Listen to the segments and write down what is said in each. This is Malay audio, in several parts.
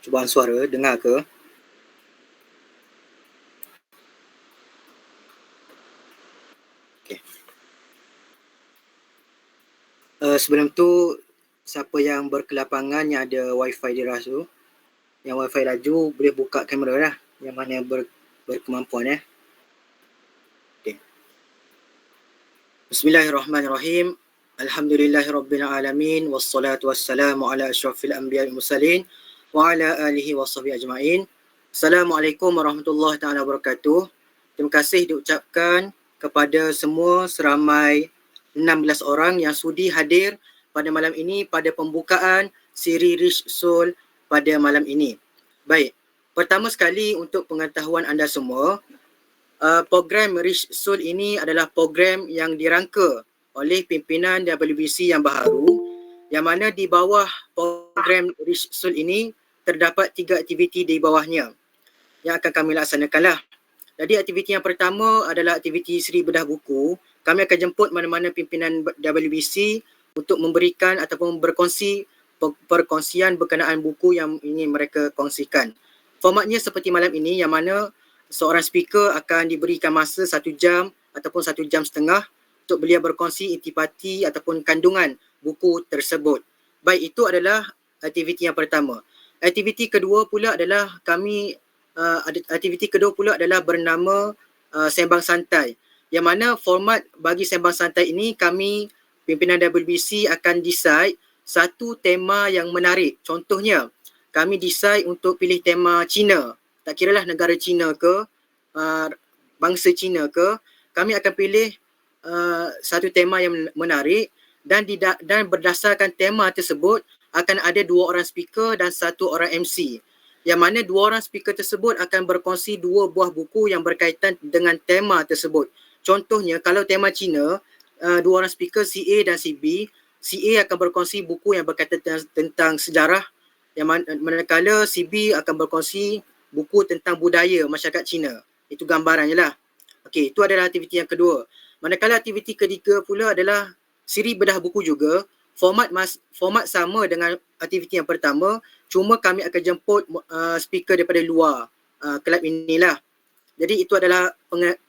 Cubaan suara, dengar ke? Okay. Sebelum tu, siapa yang berkelapangan yang ada wifi di ras tu, yang wifi laju boleh buka kamera lah, yang mana berkemampuan Okay. Bismillahirrahmanirrahim. Alhamdulillahirrabbilalamin. Wassalatu wassalamu ala asyrafil anbiya wal mursalin wa ala alihi wa sahbihi ajma'in. Assalamualaikum warahmatullahi ta'ala wabarakatuh. Terima kasih diucapkan kepada semua seramai 16 orang yang sudi hadir pada malam ini pada pembukaan siri Rich Soul pada malam ini. Baik, pertama sekali untuk pengetahuan anda semua, program Rich Soul ini adalah program yang dirangka oleh pimpinan WBC yang baharu, yang mana di bawah program Rich Soul ini terdapat 3 aktiviti di bawahnya yang akan kami laksanakanlah. Jadi aktiviti yang pertama adalah aktiviti Seri Bedah Buku. Kami akan jemput mana-mana pimpinan WBC untuk memberikan ataupun berkongsi perkongsian berkenaan buku yang ingin mereka kongsikan. Formatnya seperti malam ini, yang mana seorang speaker akan diberikan masa 1 jam ataupun 1 jam setengah untuk beliau berkongsi intipati ataupun kandungan buku tersebut. Baik, itu adalah aktiviti yang pertama. Aktiviti kedua pula adalah aktiviti kedua pula adalah bernama Sembang Santai, yang mana format bagi Sembang Santai ini kami pimpinan WBC akan decide satu tema yang menarik. Contohnya, kami decide untuk pilih tema Cina. Tak kiralah negara Cina ke, bangsa Cina ke, kami akan pilih satu tema yang menarik dan berdasarkan tema tersebut akan ada 2 orang speaker dan 1 orang MC. Yang mana 2 orang speaker tersebut akan berkongsi 2 buah buku yang berkaitan dengan tema tersebut. Contohnya, kalau tema Cina, 2 orang speaker CA dan CB, CA akan berkongsi buku yang berkaitan tentang sejarah, yang manakala CB akan berkongsi buku tentang budaya masyarakat Cina. Itu gambarannya lah. Okey, itu adalah aktiviti yang kedua. Manakala aktiviti ketiga pula adalah Siri Bedah Buku juga. Format sama dengan aktiviti yang pertama, cuma kami akan jemput speaker daripada luar kelab inilah. Jadi itu adalah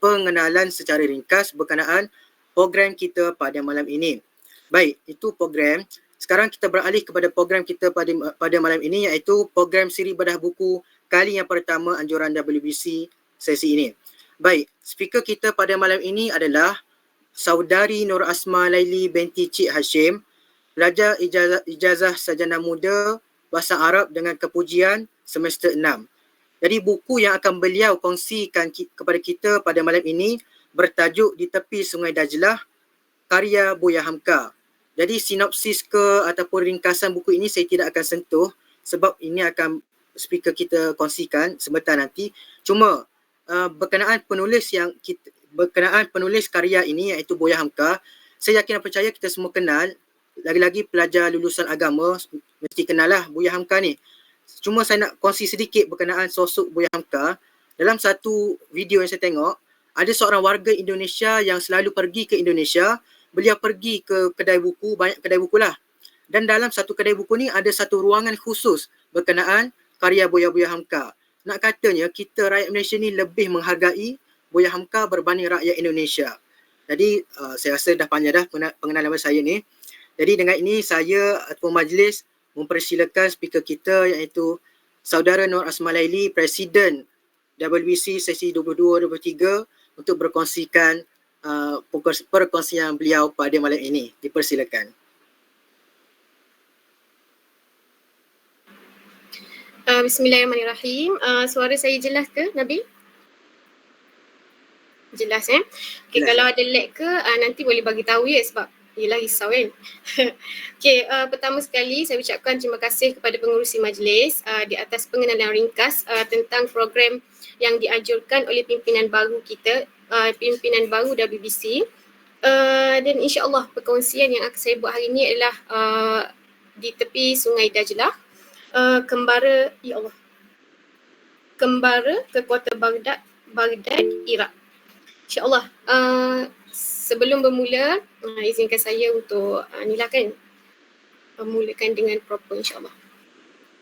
pengenalan secara ringkas berkenaan program kita pada malam ini. Baik, itu program. Sekarang kita beralih kepada program kita pada malam ini, iaitu program Siri Bedah Buku kali yang pertama anjuran WBC sesi ini. Baik, speaker kita pada malam ini adalah Saudari Nur Asma Laili binti Cik Hashim, pelajar ijazah sarjana muda bahasa Arab dengan kepujian semester 6. Jadi buku yang akan beliau kongsikan kepada kita pada malam ini bertajuk Di Tepi Sungai Dajlah, karya Buya Hamka. Jadi sinopsis ke ataupun ringkasan buku ini saya tidak akan sentuh sebab ini akan speaker kita kongsikan sebentar nanti. Cuma berkenaan penulis karya ini, iaitu Buya Hamka, saya yakin dan percaya kita semua kenal. Lagi-lagi pelajar lulusan agama mesti kenal lah Buya Hamka ni. Cuma saya nak kongsi sedikit berkenaan sosok Buya Hamka. Dalam satu video yang saya tengok, ada seorang warga Indonesia yang selalu pergi ke Indonesia. Beliau pergi ke kedai buku, banyak kedai buku lah. Dan dalam satu kedai buku ni ada satu ruangan khusus berkenaan karya Buya Hamka. Nak katanya kita rakyat Malaysia ni lebih menghargai Buya Hamka berbanding rakyat Indonesia. Jadi saya rasa dah panjang dah pengenalan saya ni. Jadi dengan ini saya ataupun majlis mempersilakan speaker kita, iaitu Saudara Nur Asma Laili, Presiden WBC sesi 22-23, untuk berkongsikan perkongsian beliau pada malam ini. Dipersilakan. Bismillahirrahmanirrahim. Suara saya jelas ke, Nabil? Jelas Okay, jelas. Kalau ada lag ke nanti boleh bagi tahu ya, sebab yelah risau kan. Okay, pertama sekali saya ucapkan terima kasih kepada pengerusi majlis di atas pengenalan ringkas tentang program yang dianjurkan oleh pimpinan baru kita, pimpinan baru WBC. Dan insya-Allah perkongsian yang akan saya buat hari ini adalah di tepi Sungai Dajlah, kembara ke kota Baghdad, Iraq. InsyaAllah. Sebelum bermula, izinkan saya untuk mulakan dengan proper, insyaAllah.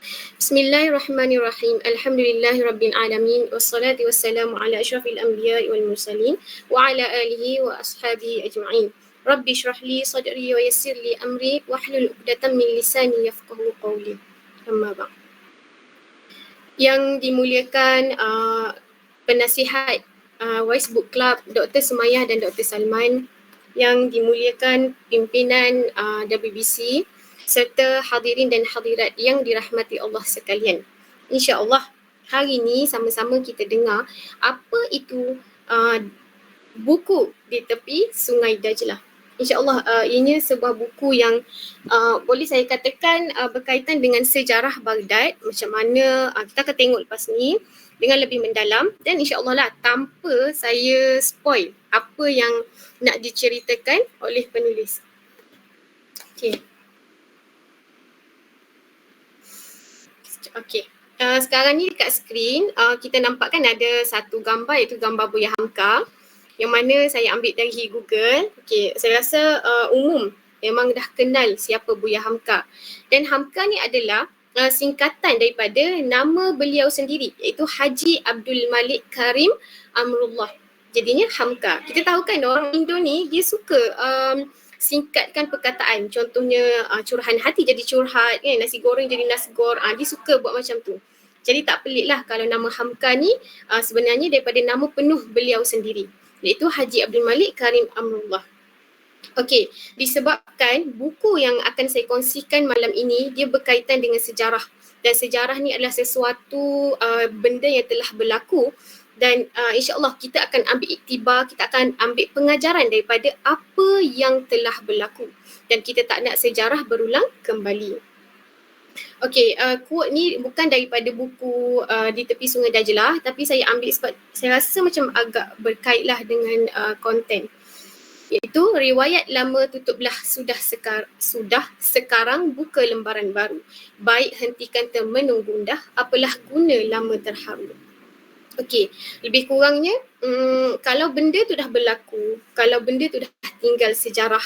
Bismillahirrahmanirrahim. Alhamdulillahirabbil alamin wassalatu wassalamu ala asyrafil anbiya'i wal mursalin wa ala alihi wa ashabihi ajma'in. Rabbi shrah li sadri wa yassir li amri wahlul 'uqdatam min lisani yafqahu qawli. Amma ba'd. Yang dimuliakan penasihat Wise Book Club Dr. Sumayah dan Dr. Salman, yang dimuliakan pimpinan WBC serta hadirin dan hadirat yang dirahmati Allah sekalian. InsyaAllah hari ini sama-sama kita dengar apa itu buku di tepi Sungai Dajlah. InsyaAllah ianya sebuah buku yang boleh saya katakan berkaitan dengan sejarah Baghdad. Macam mana kita akan tengok lepas ni dengan lebih mendalam, dan insyaAllah lah tanpa saya spoil apa yang nak diceritakan oleh penulis. Okey. Sekarang ni dekat skrin kita nampak kan ada satu gambar, iaitu gambar Buya Hamka yang mana saya ambil dari Google. Okey, saya rasa umum memang dah kenal siapa Buya Hamka. Dan Hamka ni adalah singkatan daripada nama beliau sendiri, iaitu Haji Abdul Malik Karim Amrullah. Jadinya Hamka. Kita tahu kan orang Indo ni dia suka singkatkan perkataan. Contohnya curahan hati jadi curhat, kan? Nasi goreng jadi nasi gor. Dia suka buat macam tu. Jadi tak pelik lah kalau nama Hamka ni sebenarnya daripada nama penuh beliau sendiri, iaitu Haji Abdul Malik Karim Amrullah. Okey, disebabkan buku yang akan saya kongsikan malam ini dia berkaitan dengan sejarah, dan sejarah ni adalah sesuatu benda yang telah berlaku, dan insyaAllah kita akan ambil iktibar, kita akan ambil pengajaran daripada apa yang telah berlaku, dan kita tak nak sejarah berulang kembali. Okey, quote ni bukan daripada buku di tepi Sungai Dajlah, tapi saya ambil sebab saya rasa macam agak berkaitlah dengan konten. Iaitu riwayat lama tutuplah, sudah sekarang buka lembaran baru. Baik hentikan termenung gundah, apalah guna lama terharu. Okey, lebih kurangnya kalau benda tu dah berlaku, kalau benda tu dah tinggal sejarah,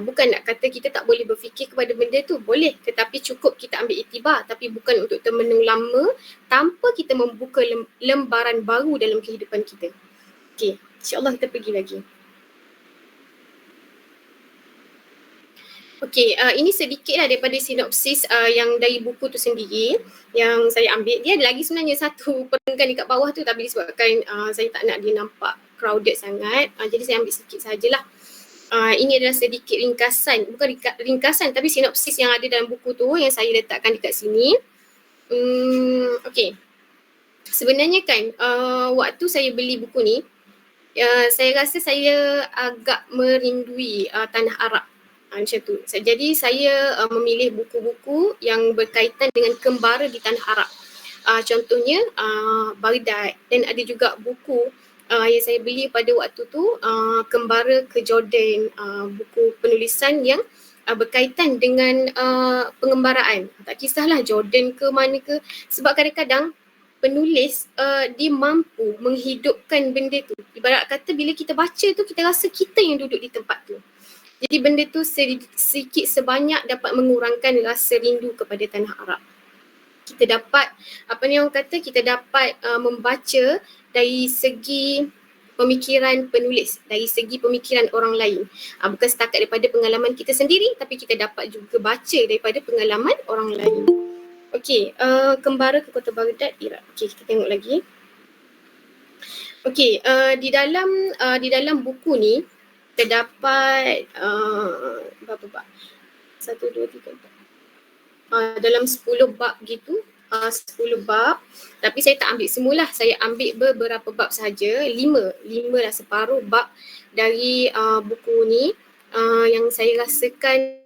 bukan nak kata kita tak boleh berfikir kepada benda tu, boleh, tetapi cukup kita ambil iktibar, tapi bukan untuk termenung lama tanpa kita membuka lembaran baru dalam kehidupan kita. Okey, insyaAllah kita pergi lagi. Okey, ini sedikit lah daripada sinopsis yang dari buku tu sendiri yang saya ambil. Dia ada lagi sebenarnya satu perenggan dekat bawah tu, tapi disebabkan saya tak nak dia nampak crowded sangat, jadi saya ambil sikit sajalah. Ini adalah sedikit ringkasan, bukan ringkasan tapi sinopsis yang ada dalam buku tu yang saya letakkan dekat sini. Okey, sebenarnya kan waktu saya beli buku ni, saya rasa saya agak merindui tanah Arab. Macam tu. Jadi saya memilih buku-buku yang berkaitan dengan kembara di tanah Arab. Contohnya Baghdad, dan ada juga buku yang saya beli pada waktu tu, Kembara ke Jordan, buku penulisan yang berkaitan dengan pengembaraan. Tak kisahlah Jordan ke mana ke, sebab kadang-kadang penulis dia mampu menghidupkan benda tu. Ibarat kata bila kita baca tu, kita rasa kita yang duduk di tempat tu. Jadi benda tu sedikit sebanyak dapat mengurangkan rasa rindu kepada tanah Arab. Kita dapat, kita dapat membaca dari segi pemikiran penulis, dari segi pemikiran orang lain. Bukan setakat daripada pengalaman kita sendiri, tapi kita dapat juga baca daripada pengalaman orang lain. Okey, Kembara ke Kota Baghdad, Iraq. Okey, kita tengok lagi. Okey, di dalam buku ni terdapat berapa bab? 1, 2, 3, 4. Dalam 10 bab gitu. 10 bab. Tapi saya tak ambil semualah. Saya ambil beberapa bab sahaja. 5 lah, separuh bab dari buku ni yang saya rasakan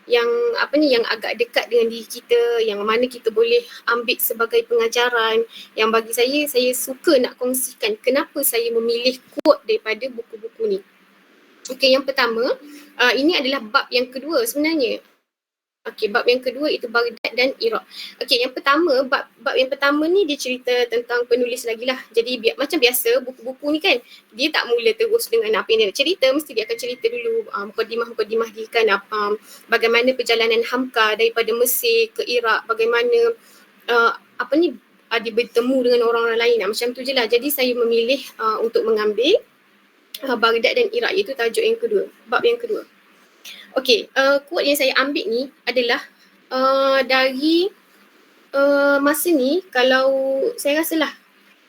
yang agak dekat dengan diri kita, yang mana kita boleh ambil sebagai pengajaran, yang bagi saya suka nak kongsikan kenapa saya memilih quote daripada buku-buku ni. Okey, yang pertama, ini adalah bab yang kedua sebenarnya. Okey, bab yang kedua itu Baghdad dan Iraq. Okey, yang pertama, bab yang pertama ni dia cerita tentang penulis lagi lah. Jadi macam biasa buku-buku ni kan, dia tak mula terus dengan apa yang dia nak cerita, mesti dia akan cerita dulu mukadimah dia kan, bagaimana perjalanan Hamka daripada Mesir ke Iraq, bagaimana dia bertemu dengan orang-orang lain. Macam tu je lah. Jadi saya memilih untuk mengambil Baghdad dan Iraq, iaitu tajuk yang kedua, bab yang kedua. Okey, quote yang saya ambil ni adalah dari masa ni, kalau saya rasalah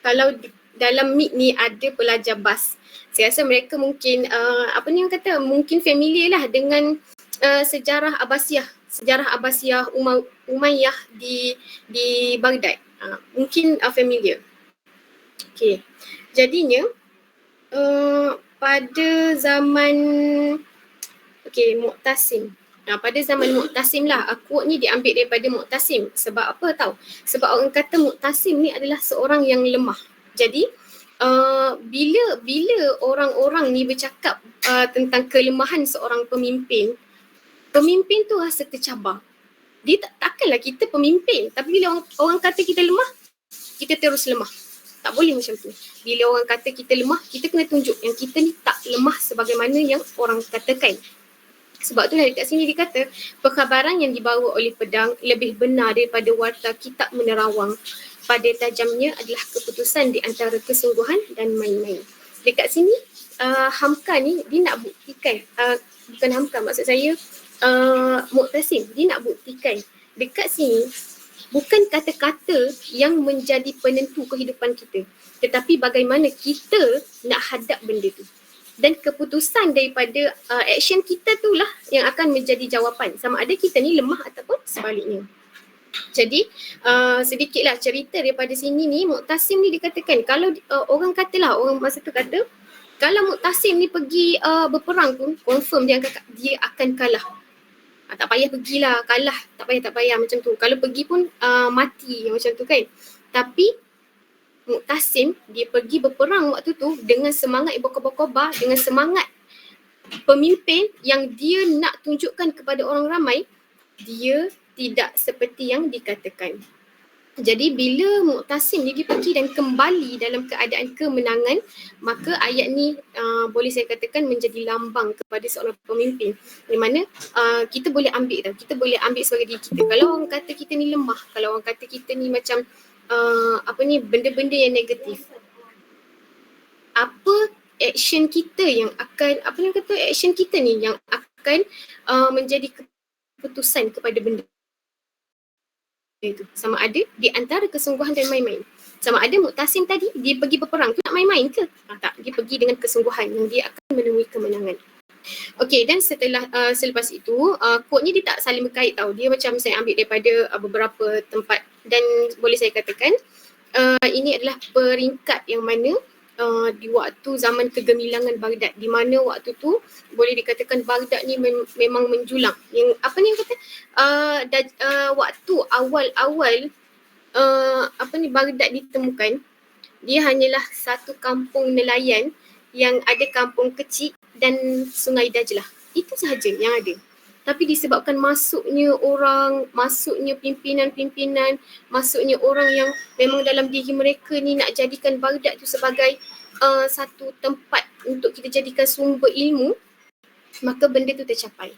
kalau dalam meet ni ada pelajar BAS, saya rasa mereka mungkin mungkin familiar lah dengan sejarah Abbasiyah Umayyah di Baghdad. Mungkin familiar. Okey, jadinya pada zaman Mu'tasim. Pada zaman Mu'tasim lah, quote ni diambil daripada Mu'tasim. Sebab apa tahu? Sebab orang kata Mu'tasim ni adalah seorang yang lemah. Jadi bila orang-orang ni bercakap tentang kelemahan seorang pemimpin tu rasa tercabar. Dia takkanlah kita pemimpin, tapi bila orang kata kita lemah, kita terus lemah. Tak boleh macam tu. Bila orang kata kita lemah, kita kena tunjuk yang kita ni tak lemah sebagaimana yang orang katakan. Sebab tu dekat sini dikata, perkhabaran yang dibawa oleh pedang lebih benar daripada warta kitab menerawang. Pada tajamnya adalah keputusan di antara kesungguhan dan main-main. Dekat sini, Hamka ni dia nak buktikan, bukan Hamka, maksud saya Mu'tasim, dia nak buktikan dekat sini bukan kata-kata yang menjadi penentu kehidupan kita, tetapi bagaimana kita nak hadap benda tu. Dan keputusan daripada action kita tu lah yang akan menjadi jawapan, sama ada kita ni lemah ataupun sebaliknya. Jadi sedikitlah cerita daripada sini ni. Mu'tasim ni dikatakan, kalau orang masa tu kata, kalau Mu'tasim ni pergi berperang pun confirm dia akan kalah. Tak payah pergilah, kalah, tak payah macam tu. Kalau pergi pun mati macam tu kan. Tapi Mu'tasim dia pergi berperang waktu tu dengan semangat yang berkobar-kobar, dengan semangat pemimpin yang dia nak tunjukkan kepada orang ramai dia tidak seperti yang dikatakan. Jadi bila Mu'tasim ni dia pergi dan kembali dalam keadaan kemenangan, maka ayat ni boleh saya katakan menjadi lambang kepada seorang pemimpin, di mana kita boleh ambil sebagai diri kita. Kalau orang kata kita ni lemah, kalau orang kata kita ni macam benda-benda yang negatif, apa action kita yang akan menjadi keputusan kepada benda itu. Sama ada di antara kesungguhan dan main-main. Sama ada Mu'tasim tadi dia pergi berperang tu nak main-main ke? Tak, dia pergi dengan kesungguhan yang dia akan menemui kemenangan. Okey, dan selepas itu quote ni dia tak saling berkait tau. Dia macam saya ambil daripada beberapa tempat, dan boleh saya katakan ini adalah peringkat yang mana di waktu zaman kegemilangan Baghdad, di mana waktu tu boleh dikatakan Baghdad ni memang menjulang. Yang waktu awal-awal Baghdad ditemukan, dia hanyalah satu kampung nelayan yang ada kampung kecil dan Sungai Dajlah. Itu sahaja yang ada. Tapi disebabkan masuknya pimpinan-pimpinan, masuknya orang yang memang dalam diri mereka ni nak jadikan Baghdad tu sebagai satu tempat untuk kita jadikan sumber ilmu, maka benda tu tercapai.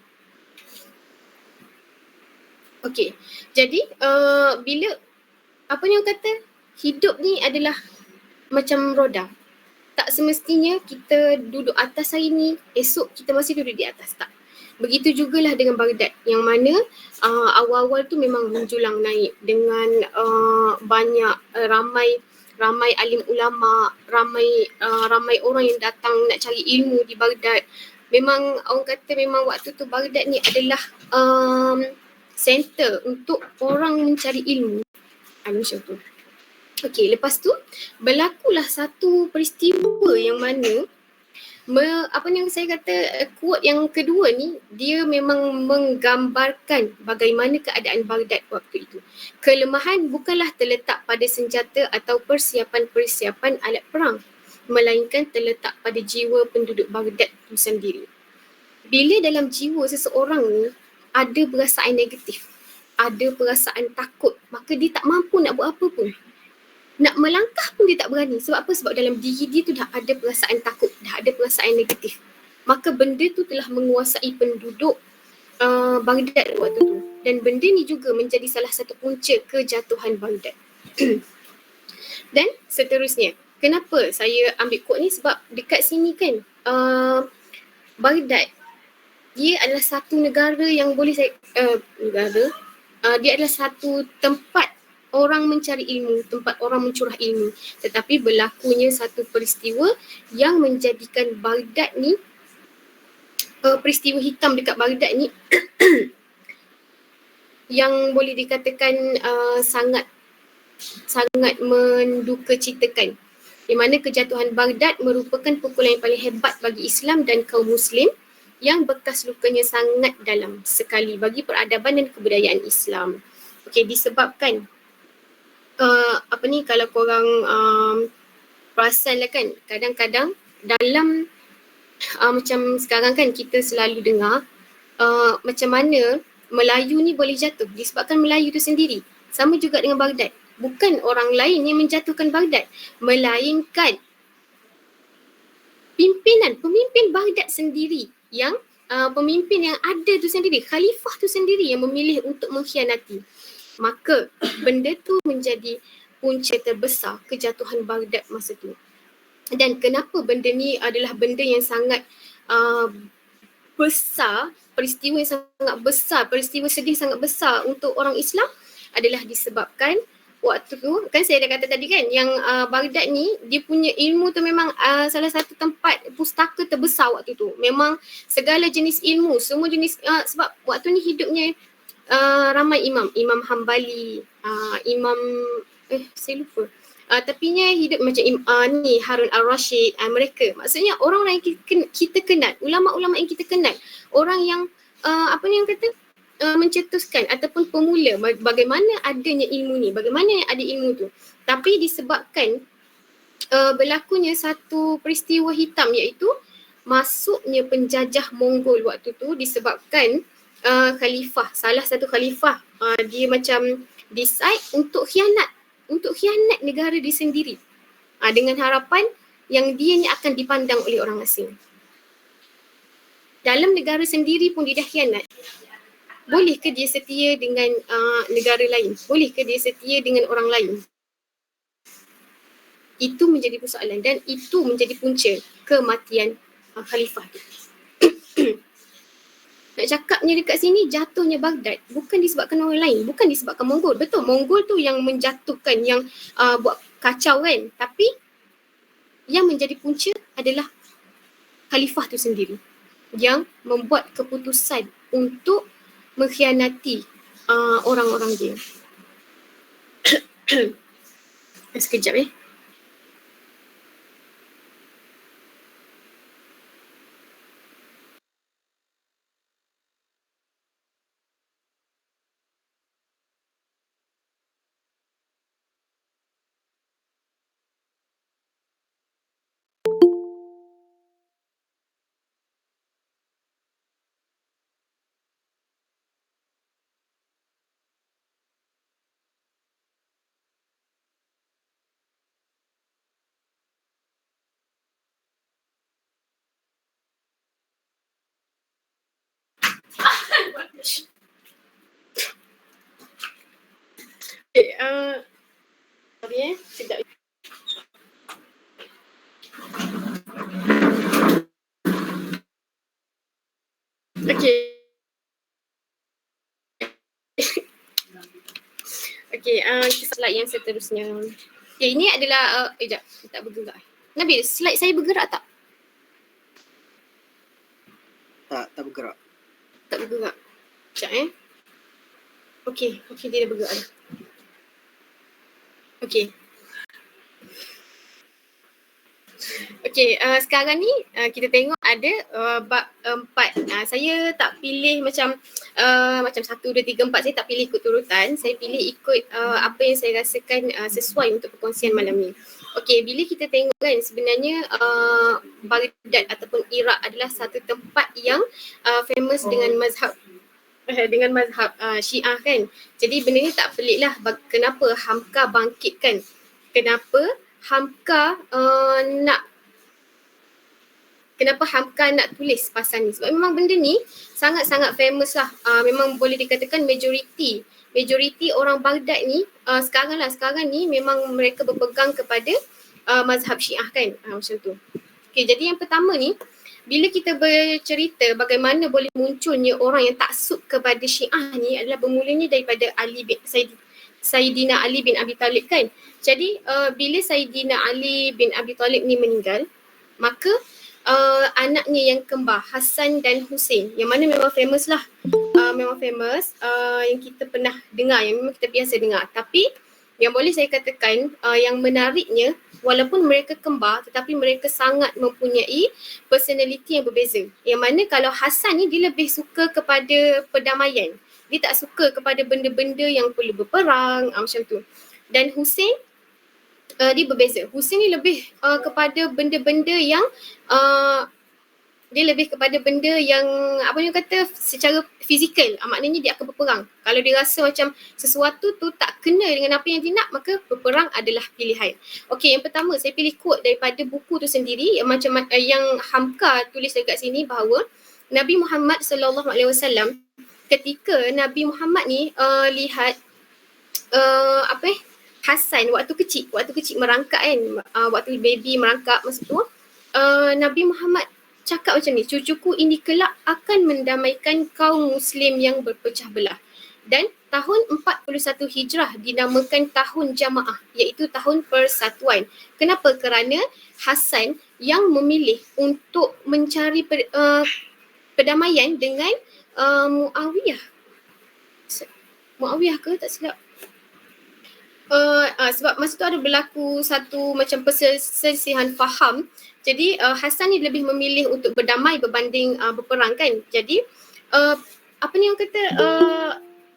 Okey, jadi bila hidup ni adalah macam roda. Tak semestinya kita duduk atas hari ni, esok kita masih duduk di atas, tak. Begitu jugalah dengan Baghdad, yang mana awal-awal tu memang menjulang naik dengan banyak ramai alim ulama, ramai orang yang datang nak cari ilmu di Baghdad. Memang orang kata memang waktu tu Baghdad ni adalah center untuk orang mencari ilmu. Macam tu. Okey, lepas tu berlakulah satu peristiwa yang mana saya kata quote yang kedua ni dia memang menggambarkan bagaimana keadaan Baghdad waktu itu. Kelemahan bukanlah terletak pada senjata atau persiapan-persiapan alat perang, melainkan terletak pada jiwa penduduk Baghdad itu sendiri. Bila dalam jiwa seseorang ni ada perasaan negatif, ada perasaan takut, maka dia tak mampu nak buat apa pun. Nak melangkah pun dia tak berani. Sebab apa? Sebab dalam diri dia tu dah ada perasaan takut, dah ada perasaan negatif. Maka benda tu telah menguasai penduduk Baghdad waktu tu. Dan benda ni juga menjadi salah satu punca kejatuhan Baghdad. Dan seterusnya, kenapa saya ambil quote ni? Sebab dekat sini kan, Baghdad, dia adalah satu negara yang boleh saya, dia adalah satu tempat orang mencari ilmu, tempat orang mencurah ilmu. Tetapi berlakunya satu peristiwa yang menjadikan Baghdad ni, peristiwa hitam dekat Baghdad ni yang boleh dikatakan sangat mendukacitakan, di mana kejatuhan Baghdad merupakan pukulan yang paling hebat bagi Islam dan kaum Muslim yang bekas lukanya sangat dalam sekali bagi peradaban dan kebudayaan Islam. Okey, disebabkan kalau korang perasan lah kan, kadang-kadang dalam macam sekarang kan kita selalu dengar macam mana Melayu ni boleh jatuh disebabkan Melayu tu sendiri. Sama juga dengan Baghdad. Bukan orang lain yang menjatuhkan Baghdad, melainkan pemimpin Baghdad sendiri yang pemimpin yang ada tu sendiri, khalifah tu sendiri yang memilih untuk mengkhianati. Maka benda tu menjadi punca terbesar kejatuhan Baghdad masa tu. Dan kenapa benda ni adalah benda yang sangat besar, peristiwa yang sangat besar, peristiwa sedih sangat besar untuk orang Islam adalah disebabkan waktu tu, kan saya dah kata tadi kan, yang Baghdad ni dia punya ilmu tu memang salah satu tempat pustaka terbesar waktu tu. Memang segala jenis ilmu, semua jenis, sebab waktu ni hidupnya ramai Imam Hambali, saya lupa. Tapinya hidup macam ni Harun al-Rashid, mereka. Maksudnya orang-orang yang kita kenal, ulama-ulama yang kita kenal, orang yang mencetuskan ataupun pemula bagaimana adanya ilmu ni, bagaimana ada ilmu tu. Tapi disebabkan berlakunya satu peristiwa hitam, iaitu masuknya penjajah Mongol waktu tu, disebabkan khalifah, salah satu khalifah dia macam decide untuk khianat negara dia sendiri, dengan harapan yang dia ni akan dipandang oleh orang asing. Dalam negara sendiri pun dia dah khianat. Bolehkah dia setia dengan negara lain? Bolehkah dia setia dengan orang lain? Itu menjadi persoalan dan itu menjadi punca kematian khalifah tu. Nak cakapnya dekat sini, jatuhnya Baghdad bukan disebabkan orang lain, bukan disebabkan Mongol. Betul, Mongol tu yang menjatuhkan, yang buat kacau kan. Tapi yang menjadi punca adalah khalifah tu sendiri yang membuat keputusan untuk mengkhianati orang-orang dia. Sekejap sekejap. Okey, slide yang seterusnya. Okay, ini adalah, sekejap, tak bergerak. Nabil, slide saya bergerak tak? Tak bergerak. Tak bergerak. Sekejap Okey, dia dah bergerak dah. Okey, sekarang ni kita tengok ada bab 4. Saya tak pilih macam 1, 2, 3, 4. Saya tak pilih ikut turutan. Saya pilih ikut apa yang saya rasakan sesuai untuk perkongsian malam ni. Okey, bila kita tengok kan, sebenarnya Baghdad ataupun Iraq adalah satu tempat yang famous dengan mazhab dengan mazhab Syiah kan. Jadi benda ni tak pelik lah kenapa Hamka bangkitkan. Kenapa Hamka nak tulis pasal ni. Sebab memang benda ni sangat-sangat famous lah. Memang boleh dikatakan majoriti orang Baghdad ni sekarang ni memang mereka berpegang kepada mazhab Syiah kan. Macam tu. Okay, jadi yang pertama ni, bila kita bercerita bagaimana boleh munculnya orang yang taksub kepada Syiah ni adalah bermulanya daripada Sayyidina Ali bin Abi Talib kan. Jadi bila Sayyidina Ali bin Abi Talib ni meninggal, maka anaknya yang kembar Hasan dan Hussein, yang mana memang famous lah, memang famous, yang kita pernah dengar, yang memang kita biasa dengar. Tapi yang boleh saya katakan yang menariknya, walaupun mereka kembar tetapi mereka sangat mempunyai personality yang berbeza. Yang mana kalau Hasan ni dia lebih suka kepada perdamaian. Dia tak suka kepada benda-benda yang perlu berperang, macam tu. Dan Hussein dia berbeza. Hussein ni lebih kepada benda-benda yang dia lebih kepada benda yang apa yang kata secara fizikal. Maknanya dia akan berperang. Kalau dia rasa macam sesuatu tu tak kena dengan apa yang dia nak, maka berperang adalah pilihan. Okey, yang pertama saya pilih quote daripada buku tu sendiri yang macam yang Hamka tulis dekat sini, bahawa Nabi Muhammad SAW ketika Nabi Muhammad ni lihat Hasan waktu kecil merangkak kan, waktu baby merangkak masa tu, Nabi Muhammad cakap macam ni, cucuku ini kelak akan mendamaikan kaum muslim yang berpecah belah. Dan tahun 41 Hijrah dinamakan tahun jamaah, iaitu tahun persatuan. Kenapa? Kerana Hasan yang memilih untuk mencari perdamaian dengan Muawiyah. Muawiyah ke tak silap? Sebab masa tu ada berlaku satu macam perselisihan faham. Jadi Hasan ni lebih memilih untuk berdamai berbanding berperang kan. Jadi apa ni orang kata,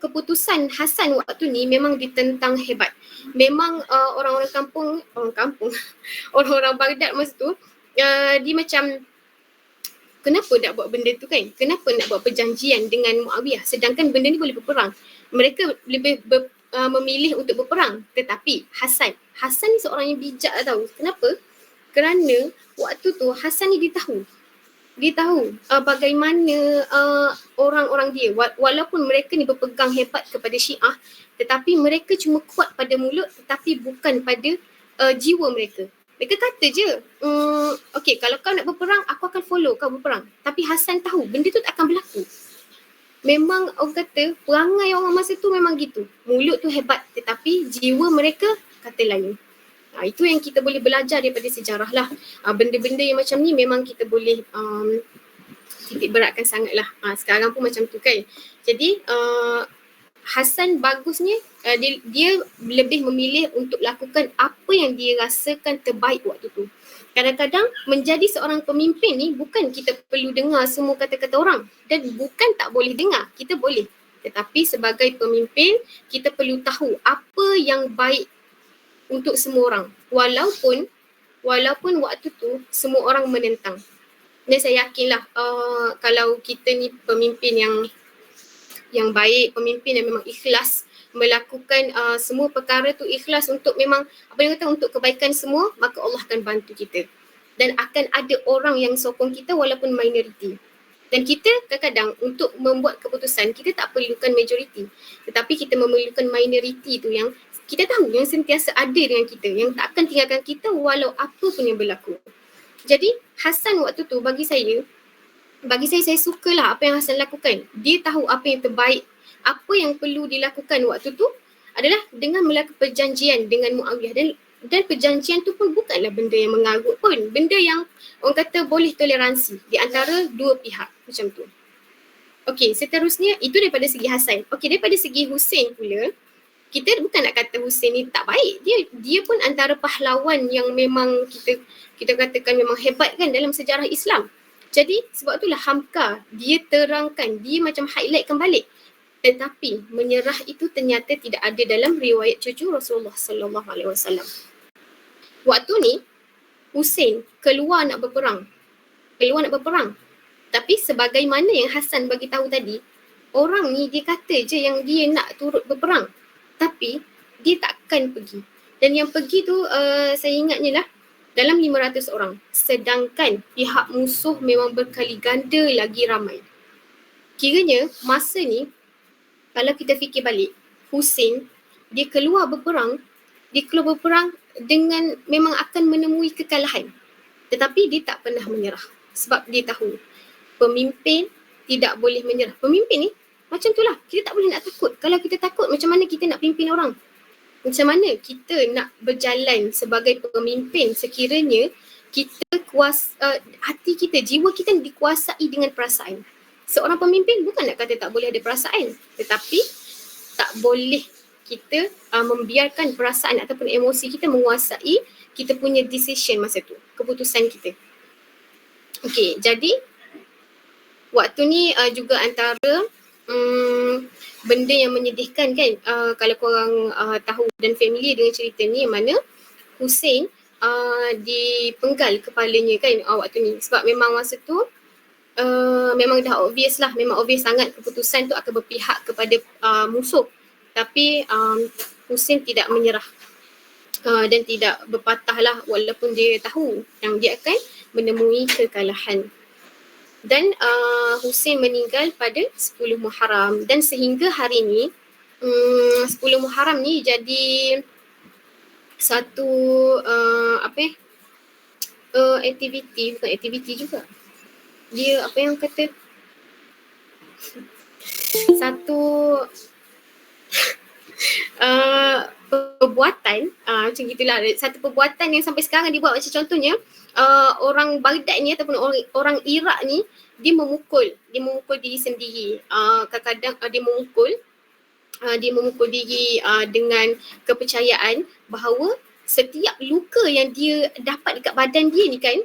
keputusan Hasan waktu ni memang ditentang hebat. Memang orang-orang orang-orang Baghdad masa tu dia macam kenapa nak buat benda tu kan? Kenapa nak buat perjanjian dengan Muawiyah sedangkan benda ni boleh berperang? Mereka lebih memilih untuk berperang. Tetapi Hasan ni seorang yang bijak tau. Kenapa? Kerana waktu tu Hasan ni dia tahu bagaimana orang-orang dia, walaupun mereka ni berpegang hebat kepada Syiah, tetapi mereka cuma kuat pada mulut tetapi bukan pada jiwa mereka. Mereka kata je, okay, kalau kau nak berperang, aku akan follow kau berperang. Tapi Hasan tahu benda tu tak akan berlaku. Memang orang kata perangai orang masa tu memang gitu. Mulut tu hebat tetapi jiwa mereka kata lain. Itu yang kita boleh belajar daripada sejarah lah. Benda-benda yang macam ni memang kita boleh titik beratkan sangat lah. Sekarang pun macam tu kan. Jadi Hasan bagusnya dia lebih memilih untuk lakukan apa yang dia rasakan terbaik waktu tu. Kadang-kadang menjadi seorang pemimpin ni bukan kita perlu dengar semua kata-kata orang, dan bukan tak boleh dengar, kita boleh. Tetapi sebagai pemimpin kita perlu tahu apa yang baik untuk semua orang, walaupun waktu tu semua orang menentang. Dan saya yakinlah kalau kita ni pemimpin yang baik, pemimpin yang memang ikhlas melakukan semua perkara tu, ikhlas untuk memang apa yang kata untuk kebaikan semua, maka Allah akan bantu kita. Dan akan ada orang yang sokong kita walaupun minoriti. Dan kita kadang-kadang untuk membuat keputusan kita tak perlukan majoriti, tetapi kita memerlukan minoriti tu yang kita tahu yang sentiasa ada dengan kita, yang tak akan tinggalkan kita walau apa pun yang berlaku. Jadi Hasan waktu tu bagi saya sukalah apa yang Hasan lakukan. Dia tahu apa yang terbaik, apa yang perlu dilakukan waktu tu adalah dengan melakukan perjanjian dengan Muawiyah, dan perjanjian tu pun bukanlah benda yang mengarut pun, benda yang orang kata boleh toleransi di antara dua pihak macam tu. Okey, seterusnya itu daripada segi Hasan. Okey, daripada segi Hussein pula, kita bukan nak kata Hussein ni tak baik. Dia pun antara pahlawan yang memang kita katakan memang hebat kan dalam sejarah Islam. Jadi sebab itulah Hamka dia terangkan, dia macam highlightkan balik. Tetapi menyerah itu ternyata tidak ada dalam riwayat cucu Rasulullah sallallahu alaihi wasallam. Waktu ni Hussein keluar nak berperang. Tapi sebagaimana yang Hasan bagi tahu tadi, orang ni dia kata je yang dia nak turut berperang, tapi dia takkan pergi. Dan yang pergi tu saya ingatnya lah dalam 500 orang. Sedangkan pihak musuh memang berkali ganda lagi ramai. Kiranya masa ni kalau kita fikir balik, Hussein dia keluar berperang dengan memang akan menemui kekalahan. Tetapi dia tak pernah menyerah sebab dia tahu pemimpin tidak boleh menyerah. Pemimpin ni macam tu lah, kita tak boleh nak takut. Kalau kita takut, macam mana kita nak pimpin orang? Macam mana kita nak berjalan sebagai pemimpin sekiranya kita hati kita, jiwa kita dikuasai dengan perasaan. Seorang pemimpin bukan nak kata tak boleh ada perasaan, tetapi tak boleh kita membiarkan perasaan ataupun emosi kita menguasai kita punya decision masa tu, keputusan kita. Okey, jadi waktu ni juga antara benda yang menyedihkan kan, kalau korang tahu dan familiar dengan cerita ni, yang mana Hussein dipenggal kepalanya kan waktu ni. Sebab memang masa tu memang dah obvious lah, memang obvious sangat keputusan tu akan berpihak kepada musuh. Tapi Hussein tidak menyerah dan tidak berpatah lah, walaupun dia tahu yang dia akan menemui kekalahan. Dan Hussein meninggal pada 10 Muharram, dan sehingga hari ni 10 Muharram ni jadi satu aktiviti, bukan aktiviti juga, dia apa yang kata satu perbuatan macam gitulah, satu perbuatan yang sampai sekarang dibuat. Macam contohnya orang Baghdad ni ataupun orang Iraq ni, dia memukul diri sendiri. Kadang-kadang dia memukul diri dengan kepercayaan bahawa setiap luka yang dia dapat dekat badan dia ni kan,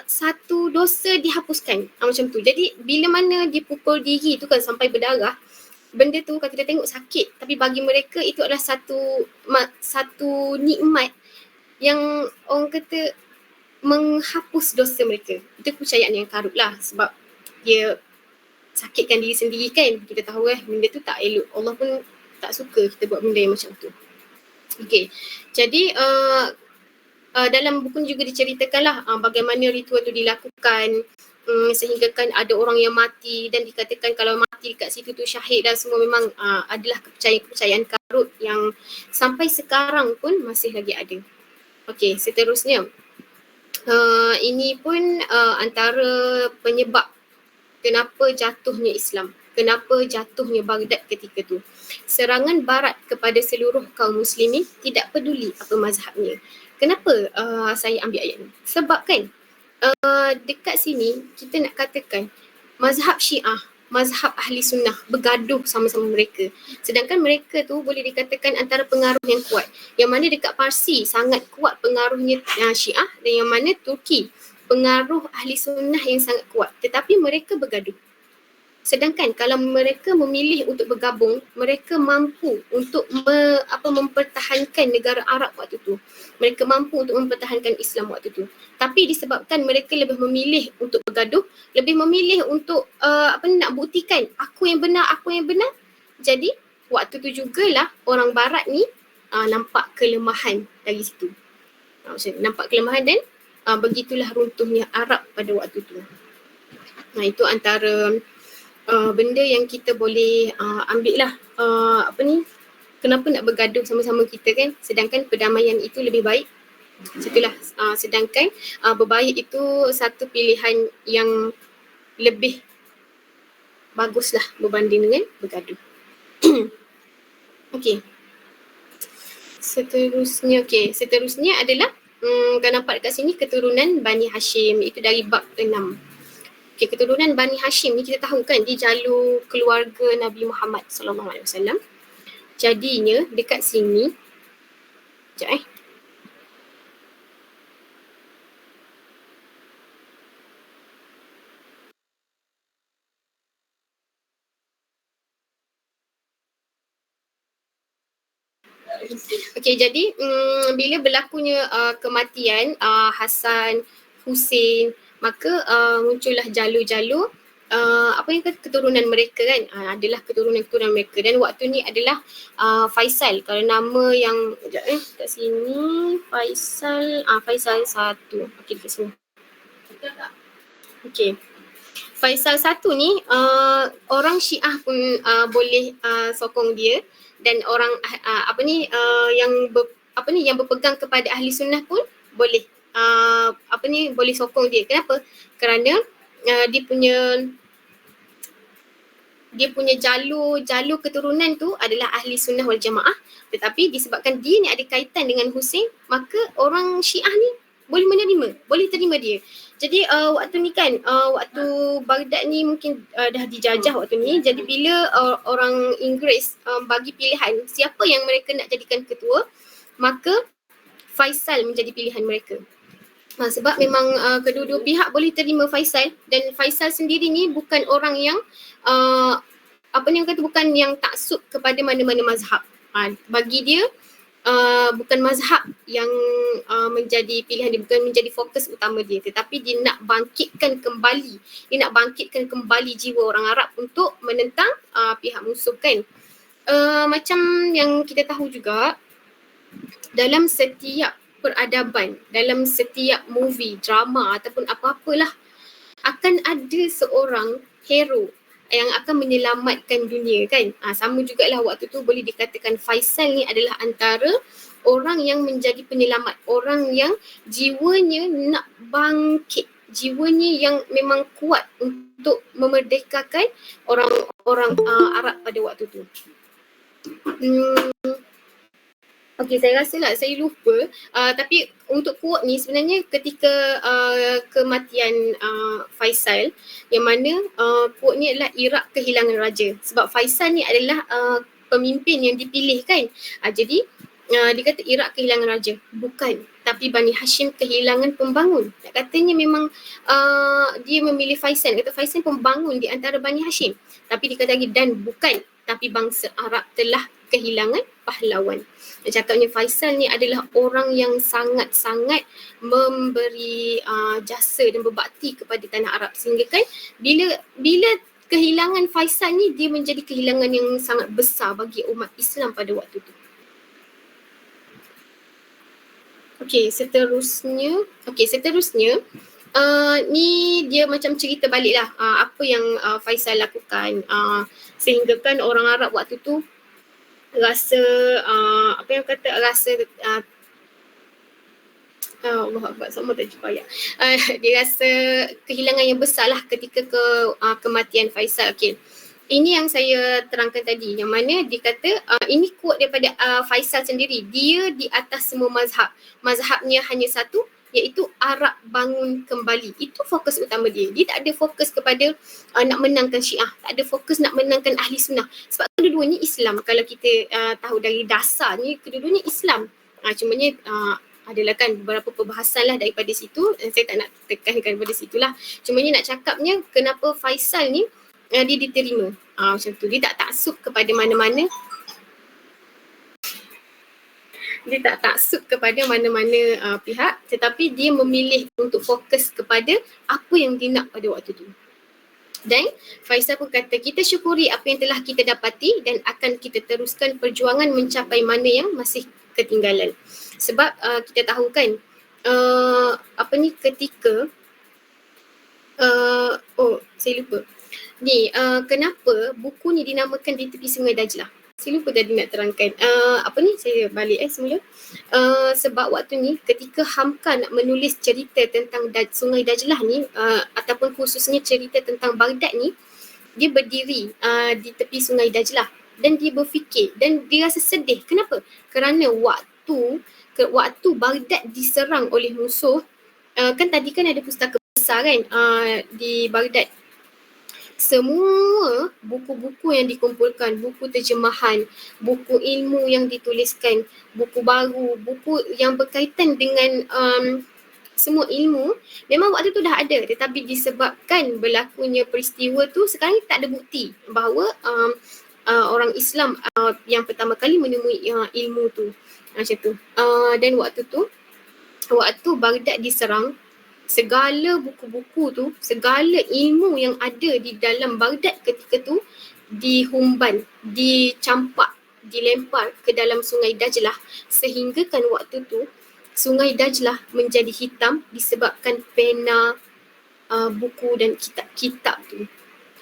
satu dosa dihapuskan, macam tu. Jadi bila mana dia pukul diri tu kan sampai berdarah, benda tu kalau kita tengok sakit, tapi bagi mereka itu adalah satu nikmat yang orang kata menghapus dosa mereka. Itu kepercayaan yang karut lah, sebab dia sakitkan diri sendiri kan. Kita tahu benda tu tak elok, Allah pun tak suka kita buat benda yang macam tu. Okay, jadi dalam buku juga diceritakan lah bagaimana ritual tu dilakukan, sehingga kan ada orang yang mati dan dikatakan kalau mati kat situ tu syahid dan semua. Memang adalah kepercayaan karut yang sampai sekarang pun masih lagi ada. Okey, seterusnya ini pun antara penyebab kenapa jatuhnya Islam, kenapa jatuhnya Baghdad ketika tu. Serangan barat kepada seluruh kaum muslimin, tidak peduli apa mazhabnya. Kenapa saya ambil ayat ni? Sebab kan dekat sini kita nak katakan mazhab Syiah, mazhab Ahli Sunnah bergaduh sama-sama mereka. Sedangkan mereka tu boleh dikatakan antara pengaruh yang kuat. Yang mana dekat Parsi sangat kuat pengaruhnya Syiah, dan yang mana Turki pengaruh Ahli Sunnah yang sangat kuat. Tetapi mereka bergaduh. Sedangkan kalau mereka memilih untuk bergabung, mereka mampu untuk mempertahankan negara Arab waktu tu. Mereka mampu untuk mempertahankan Islam waktu tu. Tapi disebabkan mereka lebih memilih untuk bergaduh, lebih memilih untuk nak buktikan aku yang benar. Jadi waktu tu jugalah orang barat ni nampak kelemahan dari situ. Nampak kelemahan dan begitulah runtuhnya Arab pada waktu tu. Itu antara benda yang kita boleh ambil lah, kenapa nak bergaduh sama-sama kita kan, sedangkan perdamaian itu lebih baik. Itulah sedangkan berbaik itu satu pilihan yang lebih baguslah berbanding dengan bergaduh. Okey. Seterusnya adalah kan nampak dekat sini keturunan Bani Hashim, itu dari bab 6. Okay, keturunan Bani Hashim ni kita tahu kan dia jalur keluarga Nabi Muhammad SAW. Jadinya dekat sini, sekejap Okay, jadi bila berlakunya kematian Hasan, Hussein, maka muncullah jalur-jalur apa yang keturunan mereka kan, adalah keturunan mereka, dan waktu ni adalah Faisal. Kalau nama yang kat sini Faisal 1. Okey, dekat sini. Okey. Faisal 1 ni orang Syiah pun boleh sokong dia, dan orang yang berpegang kepada ahli sunnah pun boleh boleh sokong dia. Kenapa? Kerana dia punya jalur keturunan tu adalah ahli sunnah wal jamaah, tetapi disebabkan dia ni ada kaitan dengan Husain, maka orang Syiah ni boleh terima dia. Jadi waktu ni kan, waktu Baghdad ni mungkin dah dijajah waktu ni. Jadi bila orang Inggeris bagi pilihan siapa yang mereka nak jadikan ketua, maka Faisal menjadi pilihan mereka. Sebab memang kedua-dua pihak boleh terima Faisal, dan Faisal sendiri ni bukan orang yang bukan yang taksub kepada mana-mana mazhab. Bagi dia bukan mazhab yang menjadi pilihan dia, bukan menjadi fokus utama dia, tetapi dia nak bangkitkan kembali jiwa orang Arab untuk menentang pihak musuh kan. Macam yang kita tahu juga, dalam setiap peradaban, dalam setiap movie, drama ataupun apa-apalah, akan ada seorang hero yang akan menyelamatkan dunia kan. Sama jugalah waktu tu boleh dikatakan Faisal ni adalah antara orang yang menjadi penyelamat, orang yang jiwanya nak bangkit, jiwanya yang memang kuat untuk memerdekakan orang-orang Arab pada waktu tu. Okey, saya rasa lah saya lupa, tapi untuk quote ni sebenarnya ketika kematian Faisal, yang mana quote ni adalah Iraq kehilangan raja, sebab Faisal ni adalah pemimpin yang dipilih kan. Jadi dia kata Iraq kehilangan raja, bukan, tapi Bani Hashim kehilangan pembangun. Katanya memang dia memilih Faisal, kata Faisal pembangun di antara Bani Hashim, tapi dia kata lagi dan bukan, tapi bangsa Arab telah kehilangan pahlawan. Dia cakapnya Faisal ni adalah orang yang sangat-sangat memberi jasa dan berbakti kepada tanah Arab, sehingga kan bila kehilangan Faisal ni, dia menjadi kehilangan yang sangat besar bagi umat Islam pada waktu tu. Okey, seterusnya ni dia macam cerita balik lah apa yang Faisal lakukan, sehingga kan orang Arab waktu tu rasa Allah Akbar, sama tak jumpa ayat. Dia rasa kehilangan yang besar lah ketika kematian Faisal. Okay. Ini yang saya terangkan tadi, yang mana dia kata ini quote daripada Faisal sendiri. Dia di atas semua mazhab. Mazhabnya hanya satu, iaitu Arab bangun kembali. Itu fokus utama dia. Dia tak ada fokus kepada nak menangkan Syiah, tak ada fokus nak menangkan ahli sunnah. Sebab kedua-duanya Islam. Kalau kita tahu dari dasarnya, kedua-duanya Islam. Cumanya adalah kan beberapa perbahasan lah daripada situ. Saya tak nak tekankan daripada situlah. Cumanya nak cakapnya kenapa Faisal ni dia diterima. Macam tu. Dia tak taksub kepada mana-mana. Dia tak taksub kepada mana-mana pihak, tetapi dia memilih untuk fokus kepada apa yang dia nak pada waktu tu. Dan Faisal pun kata, kita syukuri apa yang telah kita dapati dan akan kita teruskan perjuangan mencapai mana yang masih ketinggalan. Sebab kita tahu kan, ketika saya lupa. Ni kenapa buku ni dinamakan Di Tepi Sungai Dajlah? Saya lupa tadi nak terangkan. Saya balik semula. Sebab waktu ni ketika Hamka nak menulis cerita tentang Sungai Dajlah ni, ataupun khususnya cerita tentang Baghdad ni, dia berdiri di tepi Sungai Dajlah dan dia berfikir dan dia rasa sedih. Kenapa? Kerana waktu Baghdad diserang oleh musuh, kan tadi kan ada pustaka besar kan di Baghdad. Semua buku-buku yang dikumpulkan, buku terjemahan, buku ilmu yang dituliskan, buku baru, buku yang berkaitan dengan semua ilmu, memang waktu tu dah ada, tetapi disebabkan berlakunya peristiwa tu, sekarang tak ada bukti bahawa orang Islam yang pertama kali menemui ilmu tu. Macam tu. Dan waktu Baghdad diserang, segala buku-buku tu, segala ilmu yang ada di dalam Baghdad ketika tu dihumban, dicampak, dilempar ke dalam sungai Dajlah, sehingga kan waktu tu sungai Dajlah menjadi hitam disebabkan pena, buku dan kitab-kitab tu.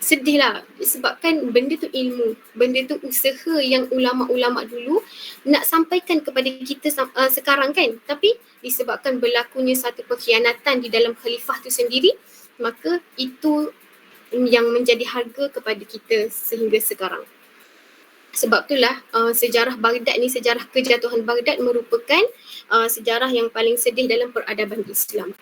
Sedih lah disebabkan benda tu ilmu, benda tu usaha yang ulama-ulama dulu nak sampaikan kepada kita sekarang kan, tapi disebabkan berlakunya satu pengkhianatan di dalam khalifah tu sendiri, maka itu yang menjadi harga kepada kita sehingga sekarang. Sebab itulah sejarah Baghdad ni, sejarah kejatuhan Baghdad merupakan sejarah yang paling sedih dalam peradaban Islam.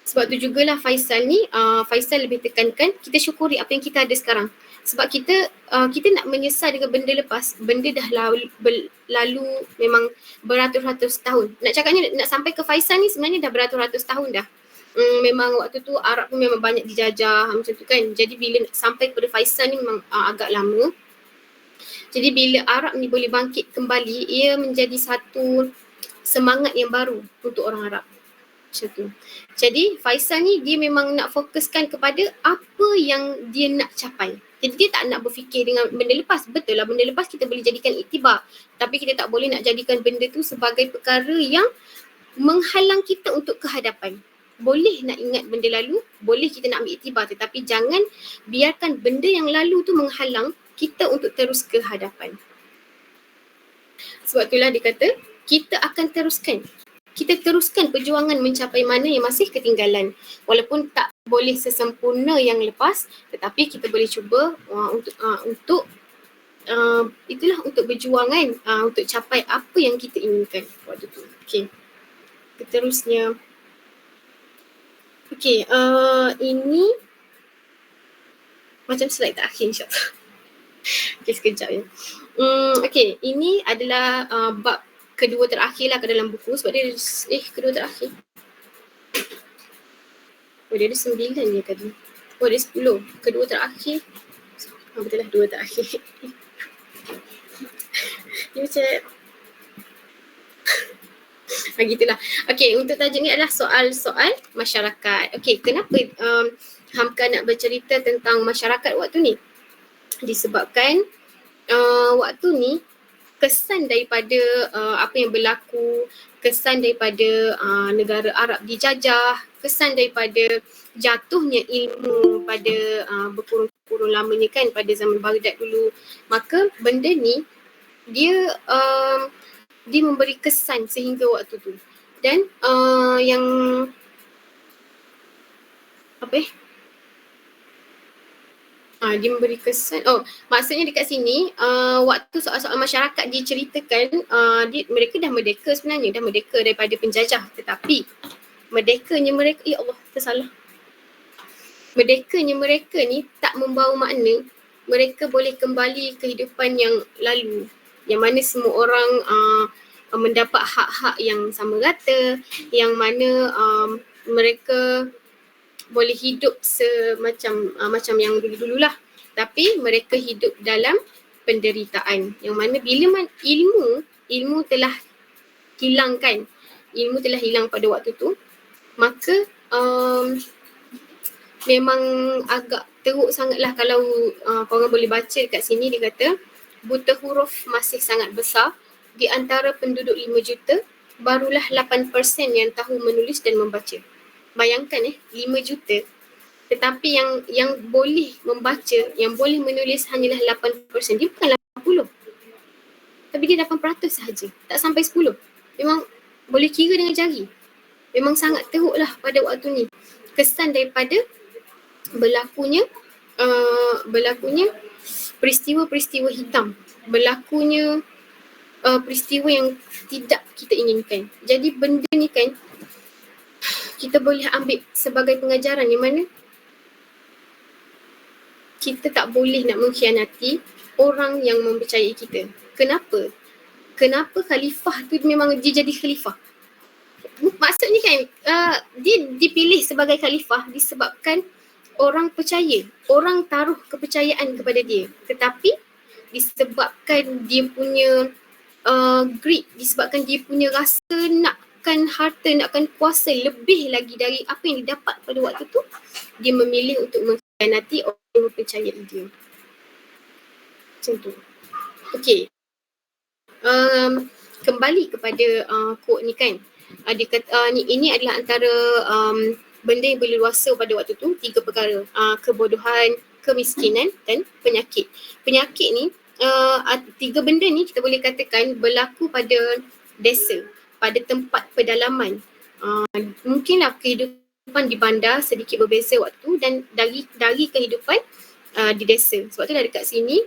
Sebab tu jugalah Faisal ni, Faisal lebih tekankan kita syukuri apa yang kita ada sekarang. Sebab kita nak menyesal dengan benda lepas, benda dah lalu memang beratus-ratus tahun. Nak cakapnya nak sampai ke Faisal ni sebenarnya dah beratus-ratus tahun dah. Memang waktu tu Arab pun memang banyak dijajah macam tu kan. Jadi bila nak sampai kepada Faisal ni memang agak lama. Jadi bila Arab ni boleh bangkit kembali, ia menjadi satu semangat yang baru untuk orang Arab. Macam tu. Jadi Faisal ni dia memang nak fokuskan kepada apa yang dia nak capai. Jadi dia tak nak berfikir dengan benda lepas. Betul lah benda lepas kita boleh jadikan iktibar. Tapi kita tak boleh nak jadikan benda tu sebagai perkara yang menghalang kita untuk ke hadapan. Boleh nak ingat benda lalu, boleh kita nak ambil iktibar, tetapi jangan biarkan benda yang lalu tu menghalang kita untuk terus ke hadapan. Sebab itulah dia kata, kita akan teruskan. Kita teruskan perjuangan mencapai mana yang masih ketinggalan. Walaupun tak boleh sesempurna yang lepas, tetapi kita boleh cuba untuk itulah untuk berjuang kan, untuk capai apa yang kita inginkan waktu tu. Okey. Seterusnya. Okey, ini macam slide terakhir insyaAllah. Okey, sekejap ya. Okey, ini adalah bab kedua terakhir lah ke dalam buku sebab dia kedua terakhir. Oh, dia ada 9 je tadi. Oh, dia 10. Kedua terakhir. Betul lah, dua terakhir. Dia macam gitulah. Okey, untuk tajuk ni adalah soal-soal masyarakat. Okey, kenapa Hamka nak bercerita tentang masyarakat waktu ni? Disebabkan waktu ni kesan daripada apa yang berlaku, kesan daripada negara Arab dijajah, kesan daripada jatuhnya ilmu pada berkurun-kurun lamanya kan pada zaman Baghdad dulu. Maka benda ni dia memberi kesan sehingga waktu tu. Dan yang dia memberi kesan. Maksudnya dekat sini waktu soal-soal masyarakat diceritakan, mereka dah merdeka sebenarnya, dah merdeka daripada penjajah, tetapi merdekanya mereka, ya Allah tersalah. Merdekanya mereka ni tak membawa makna mereka boleh kembali kehidupan yang lalu, yang mana semua orang mendapat hak-hak yang sama rata, yang mana mereka boleh hidup macam yang dulu-dululah. Tapi mereka hidup dalam penderitaan, yang mana bila ilmu telah hilang kan, ilmu telah hilang pada waktu tu, maka memang agak teruk sangatlah kalau korang boleh baca dekat sini. Dia kata buta huruf masih sangat besar. Di antara penduduk 5 juta, barulah 8% yang tahu menulis dan membaca. Bayangkan 5 juta. Tetapi yang boleh membaca, yang boleh menulis hanyalah 8%. Dia bukan 80. Tapi dia 8% sahaja. Tak sampai 10. Memang boleh kira dengan jari. Memang sangat teruklah pada waktu ni. Kesan daripada berlakunya peristiwa-peristiwa hitam. Berlakunya peristiwa yang tidak kita inginkan. Jadi benda ni kan kita boleh ambil sebagai pengajaran, yang mana kita tak boleh nak mengkhianati orang yang mempercayai kita. Kenapa? Kenapa khalifah tu memang dia jadi khalifah? Maksudnya kan dia dipilih sebagai khalifah disebabkan orang percaya, orang taruh kepercayaan kepada dia. Tetapi disebabkan dia punya greed, disebabkan dia punya rasa nak nakkan harta, nakkan kuasa lebih lagi dari apa yang didapat pada waktu tu, dia memilih untuk mengkhianati orang yang mempercayai dia. Macam tu. Okey. Kembali kepada quote ni kan. Dia kata ini adalah antara benda yang berleluasa pada waktu tu, 3 perkara. Kebodohan, kemiskinan dan penyakit. Penyakit ni 3 benda ni kita boleh katakan berlaku pada desa, pada tempat pedalaman. Mungkinlah kehidupan di bandar sedikit berbeza waktu tu dan dari kehidupan di desa. Sebab tu dah dekat sini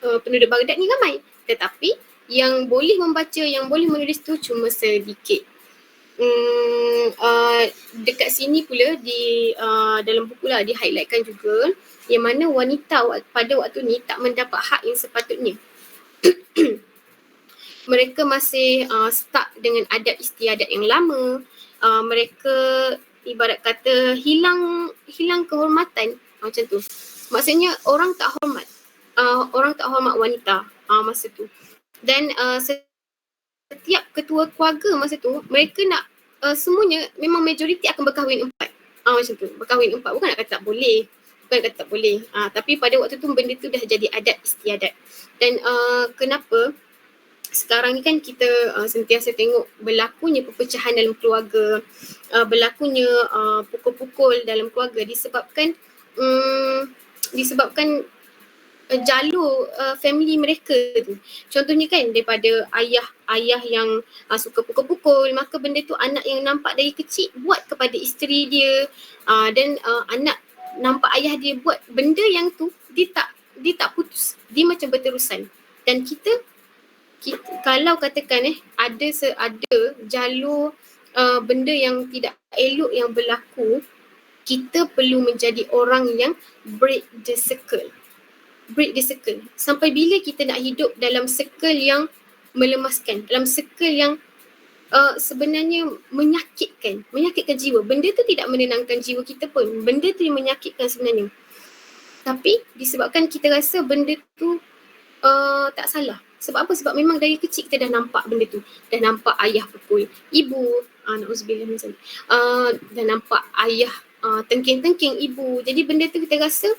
penduduk Baghdad ni ramai, tetapi yang boleh membaca, yang boleh menulis tu cuma sedikit. Dekat sini pula di dalam buku lah di-highlightkan juga yang mana wanita pada waktu ni tak mendapat hak yang sepatutnya. Mereka masih stuck dengan adat istiadat yang lama. Mereka ibarat kata hilang kehormatan macam tu. Maksudnya orang tak hormat wanita masa tu. Dan setiap ketua keluarga masa tu mereka nak semuanya memang majoriti akan berkahwin 4. Macam tu. Berkahwin 4 bukan nak kata tak boleh. Tapi pada waktu tu benda tu dah jadi adat istiadat. Dan kenapa sekarang ni kan kita sentiasa tengok berlakunya perpecahan dalam keluarga, berlakunya pukul-pukul dalam keluarga disebabkan jalur family mereka tu. Contohnya kan daripada ayah yang suka pukul-pukul, maka benda tu anak yang nampak dari kecil buat kepada isteri dia, dan anak nampak ayah dia buat benda yang tu, dia tak putus, dia macam berterusan. Dan kita kalau katakan ada jalur benda yang tidak elok yang berlaku, kita perlu menjadi orang yang break the circle. Sampai bila kita nak hidup dalam circle yang melemaskan, dalam circle yang sebenarnya menyakitkan jiwa. Benda tu tidak menenangkan jiwa kita pun, benda tu yang menyakitkan sebenarnya. Tapi disebabkan kita rasa benda tu tak salah. Sebab apa? Sebab memang dari kecil kita dah nampak benda tu. Dah nampak ayah pukul ibu, na'udzubillah min zalik. Dah nampak ayah tengking-tengking ibu. Jadi benda tu kita rasa